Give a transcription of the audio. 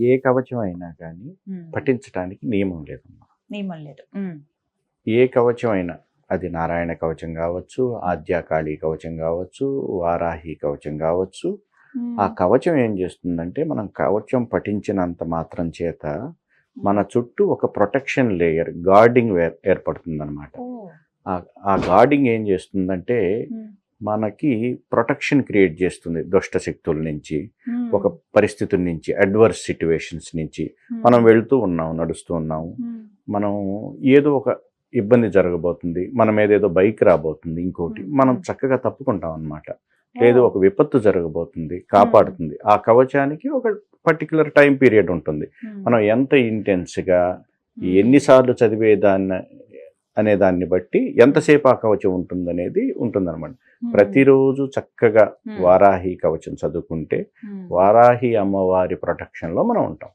ఏ కవచం అయినా కానీ పఠించడానికి నియమం లేదమ్మా. నియమం లేదు. ఏ కవచం అయినా, అది నారాయణ కవచం కావచ్చు, ఆద్యాకాళి కవచం కావచ్చు, వారాహి కవచం కావచ్చు. ఆ కవచం ఏం చేస్తుందంటే, మనం కవచం పఠించినంత మాత్రం చేత మన చుట్టూ ఒక ప్రొటెక్షన్ లేయర్, గార్డింగ్ ఏర్పడుతుందన్నమాట. ఆ గార్డింగ్ ఏం చేస్తుందంటే మనకి ప్రొటెక్షన్ క్రియేట్ చేస్తుంది దుష్ట శక్తుల నుంచి, ఒక పరిస్థితుల నుంచి, అడ్వర్స్ సిట్యువేషన్స్ నుంచి. మనం వెళ్తూ ఉన్నాం, నడుస్తూ ఉన్నాము, మనం ఏదో ఒక ఇబ్బంది జరగబోతుంది, మన మీద ఏదో బైక్ రాబోతుంది, ఇంకోటి, మనం చక్కగా తప్పుకుంటాం అన్నమాట. లేదు, ఒక విపత్తు జరగబోతుంది, కాపాడుతుంది. ఆ కవచానికి ఒక పర్టికులర్ టైం పీరియడ్ ఉంటుంది. మనం ఎంత ఇంటెన్స్గా ఎన్నిసార్లు చదివేదాన్ని అనే దాన్ని బట్టి ఎంతసేపు ఆ కవచం ఉంటుందనేది ఉంటుందన్నమాట. ప్రతిరోజు చక్కగా వారాహి కవచం చదువుకుంటే వారాహి అమ్మవారి ప్రొటెక్షన్లో మనం ఉంటాం.